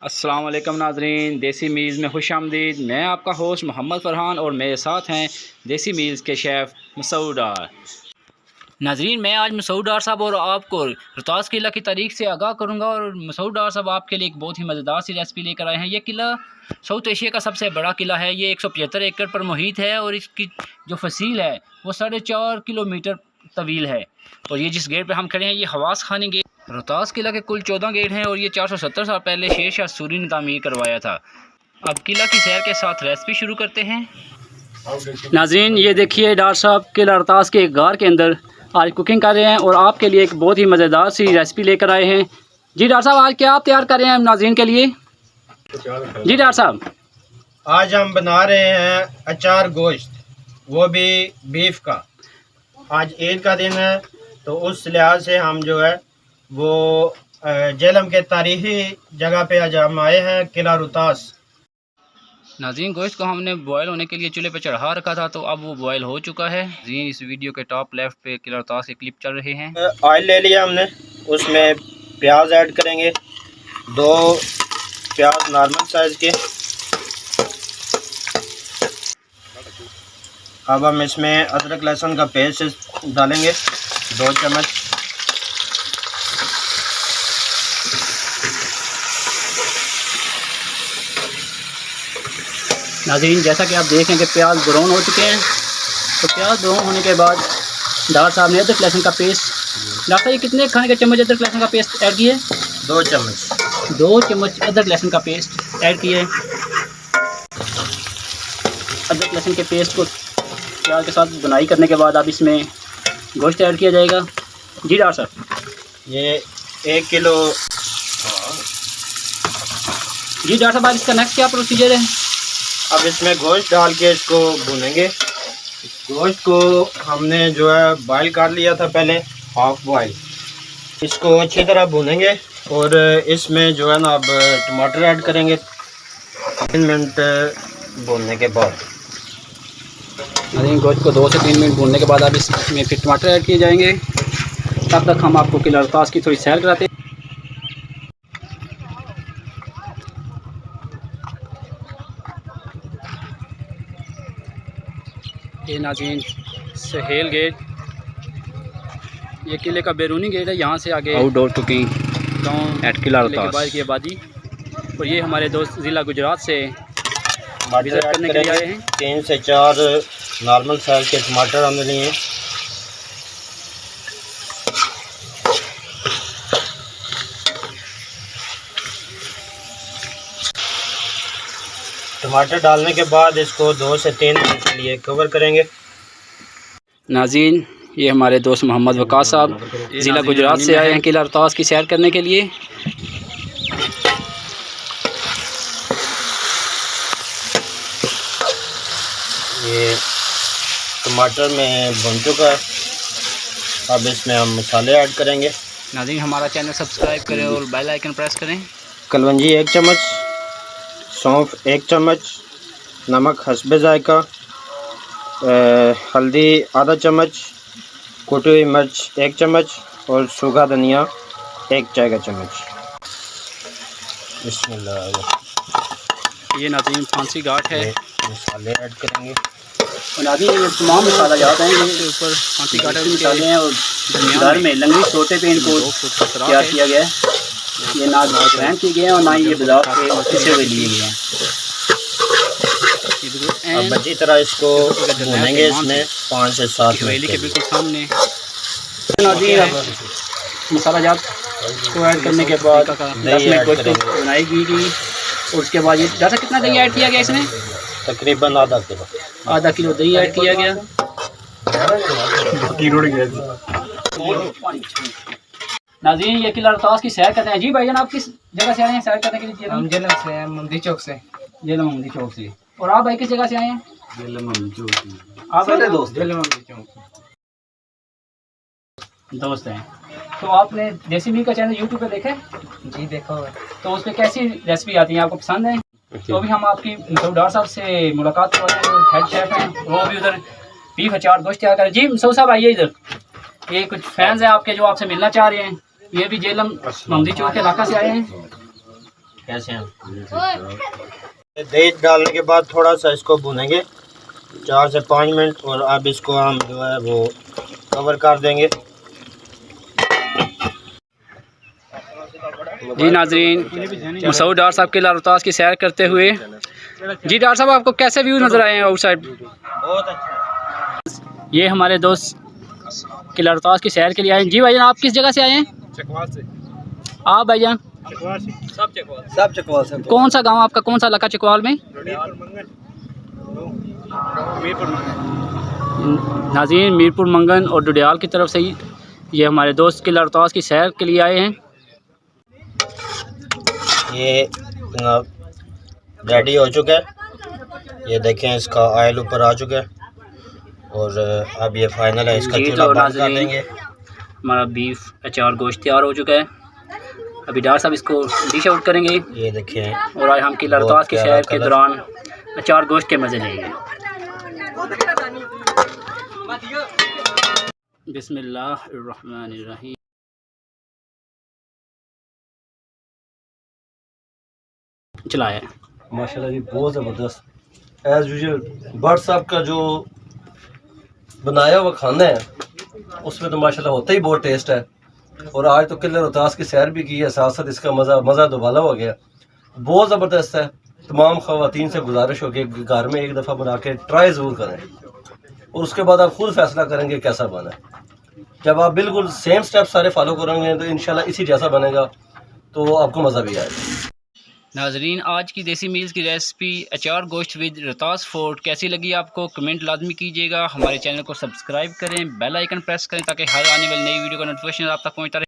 अस्सलाम वालेकुम नाजरीन, देसी मील्स में खुश आमदीद। मैं आपका होस्ट मोहम्मद फ़रहान और मेरे साथ हैं देसी मील्स के शेफ़ मसूद डार। नाजरीन, मैं आज मसूद डार साहब और आपको रोहतास किला की तारीख से आगाह करूंगा और मसूद डार साहब आपके लिए एक बहुत ही मज़ेदार सी रेसिपी लेकर आए हैं। ये किला साउथ एशिया का सबसे बड़ा किला है। ये 175 एकड़ पर मुहित है और इसकी जो फसील है वो 4.5 किलोमीटर तवील है। और ये जिस गेट पर हम खड़े हैं ये हवास खानी गेट। रोहतास किला के कुल 14 गेट हैं और ये 470 साल पहले शेर शाह सूरी ने तामीर करवाया था। अब किला की सैर के साथ रेसिपी शुरू करते हैं। नाज़रीन, ये देखिए डार साहब किला रोहतास के एक गार के अंदर आज कुकिंग कर रहे हैं और आपके लिए एक बहुत ही मज़ेदार सी रेसिपी लेकर आए हैं। जी डार साहब, आज क्या आप तैयार कर रहे हैं नाज़रीन के लिए? जी डार साहब, आज हम बना रहे हैं अचार गोश्त, वो भी बीफ का। आज ईद का दिन है तो उस लिहाज से हम जो है वो जेलम के तारीखी जगह पे आज हम आए हैं, किला रोहतास। नाज़रीन, गोश्त को हमने बॉयल होने के लिए चूल्हे पे चढ़ा रखा था तो अब वो बॉयल हो चुका है। नाज़रीन, इस वीडियो के टॉप लेफ्ट पे किला रोहतास के क्लिप चल रहे हैं। ऑयल ले लिया हमने, उसमें प्याज ऐड करेंगे, 2 प्याज नॉर्मल साइज़ के। अब हम इसमें अदरक लहसुन का पेस्ट डालेंगे 2 चम्मच। नाज़रीन, जैसा कि आप देखें कि प्याज ब्राउन हो चुके हैं तो प्याज ब्राउन होने के बाद डार साहब ने अदरक लहसुन का पेस्ट, डाक्टर ये कितने खाने के चम्मच अदरक लहसुन का पेस्ट ऐड किए? 2 चम्मच। 2 चम्मच अदरक लहसुन का पेस्ट ऐड किए। अदरक लहसुन के पेस्ट को प्याज के साथ बुनाई करने के बाद अब इसमें गोश्त ऐड किया जाएगा। जी डार साहब, ये 1 किलो। जी डार साहब, इसका नेक्स्ट क्या प्रोसीजर है? अब इसमें गोश्त डाल के इसको भूनेंगे। गोश्त को हमने जो है बॉयल कर लिया था पहले, हाफ बॉयल। इसको अच्छी तरह भूनेंगे और इसमें जो है ना अब टमाटर ऐड करेंगे 3 मिनट भूनने के बाद। गोश्त को 2 से 3 मिनट भूनने के बाद अब इसमें फिर टमाटर ऐड किए जाएंगे। तब तक हम आपको किला रोहतास की थोड़ी सैर कराते हैं। ये नाज़रीन सहेल गेट, ये किले का बैरूनी गेट है। यहाँ से आगे आउटडोर कुकिंग गाँव एट किला रोहतास की आबादी। और ये हमारे दोस्त ज़िला गुजरात से विजिट करने के लिए आए हैं। 3 से 4 नॉर्मल साइज के टमाटर हमने लिए हैं। टमाटर डालने के बाद इसको 2 से 3 मिनट के लिए कवर करेंगे। नाज़रीन, ये हमारे दोस्त मोहम्मद वकास साहब ज़िला गुजरात से आए हैं किला रोहतास की सैर करने के लिए। ये टमाटर में भुन चुका है, अब इसमें हम मसाले ऐड करेंगे। नाज़रीन, हमारा चैनल सब्सक्राइब करें और बेल आइकन प्रेस करें। कलवंजी 1 चम्मच, सौंफ 1 चम्मच, नमक हस्बे जायका, हल्दी आधा चम्मच, कुटी हुई मिर्च 1 चम्मच और सूखा धनिया 1 चाय का चम्मच। बिस्मिल्लाह। ये नाज़रीन फांसी घाट है। मसाले ऐड करेंगे। और नाज़रीन, ये तमाम मसाला याद हैं, ये ऊपर फांसी घाट के मसाले हैं और घर में लंगड़ी छोटे पे इनको तैयार किया गया है। ये ना ग्राइंड किए गए हैं और ना ही ये बाजार के पिसे हुए लिए गए हैं। अब अच्छी तरह इसको भूनेंगे इसमें 5 से 7 मिनट के बिल्कुल सामने। नाज़रीन, मसाला जात को ऐड करने के बाद 10 मिनट गोश्त बनाई गई और उसके बाद ये जैसा कितना दही ऐड किया गया इसमें? तकरीबन आधा किलो दही ऐड किया गया। नाज़रीन, ये किला रोहतास की सैर करते हैं। जी भाईजान, आप किस जगह से आए हैं सैर करने के लिए? हम जेलम से हैं, मंदी चौक से। जेलम मंदी चौक से। और आप भाई किस जगह से आए हैं? जेलम मंदी चौक से। आप मेरे दोस्त? जेलम मंदी चौक से दोस्त हैं। तो आपने देसी मील का चैनल यूट्यूब पे देखा है? जी देखा हुआ है। तो उस पर कैसी रेसिपी आती है, आपको पसंद है? तो अभी हम आपकी मसूद डार साहब से मुलाकात करवा रहे हैं, हेड शेफ हैं। वो भी उधर बीफ अचार गोश्त तैयार करें। जी मसूद साहब आइए इधर। ये कुछ फैंस हैं आपके जो आपसे मिलना चाह रहे हैं। ये भी जेलम मंदी चौक के इलाका से आए हैं। कैसे हैं? दही डालने के बाद थोड़ा सा इसको भूनेंगे 4 से 5 मिनट, और अब इसको हम जो है वो कवर कर देंगे। जी नाजरीन, मसूद डार साहब किला रोहतास की सैर करते हुए। जी डार साहब, आपको कैसे व्यू नज़र आए हैं आउटसाइड? बहुत अच्छा। ये हमारे दोस्त किला रोहतास की सैर के लिए आए हैं। जी भाईजान, आप किस जगह से आए हैं? चकवाल से। आप भाईजान? सब चकवाल से। कौन सा गांव आपका, कौन सा इलाका चकवाल में? नाज़रीन, मीरपुर मंगन और डुडियाल की तरफ से ही ये हमारे दोस्त किला रोहतास की सैर के लिए आए हैं। ये रेडी हो चुका है, ये देखें इसका ऑयल ऊपर आ चुका है, और अब ये फाइनल है, इसका जी चूल्हा तो बंद कर देंगे। हमारा बीफ अचार गोश्त तैयार हो चुका है। अभी डार साहब इसको डिश आउट करेंगे, ये देखें, और आज हम किला रोहतास की सैर के दौरान अचार गोश्त के मज़े लेंगे। बिस्मिल्लाहिर्रहमानिर्रहीम। चलाया माशाल्लाह जी, बहुत ज़बरदस्त। एज़ यूजुअल भट्ट साहब का जो बनाया हुआ खाना है उसमें तो माशाल्लाह होता ही बहुत टेस्ट है। और आज तो किला रोहतास की सैर भी की है, साथ साथ इसका मज़ा दुबाला हो गया। बहुत ज़बरदस्त है। तमाम ख़वातीन से गुजारिश होगी घर में एक दफ़ा बना के ट्राई ज़रूर करें, और उसके बाद आप खुद फैसला करेंगे कैसा बना है। जब आप बिल्कुल सेम स्टेप सारे फॉलो करेंगे तो इंशाल्लाह इसी जैसा बनेगा, तो आपको मज़ा भी आएगा। नाजरीन, आज की देसी मील्स की रेसिपी अचार गोश्त विद रोहतास फोर्ट कैसी लगी आपको, कमेंट लाजमी कीजिएगा। हमारे चैनल को सब्सक्राइब करें, बेल आइकन प्रेस करें ताकि हर आने वाली नई वीडियो का नोटिफिकेशन आप तक पहुंचता रहे।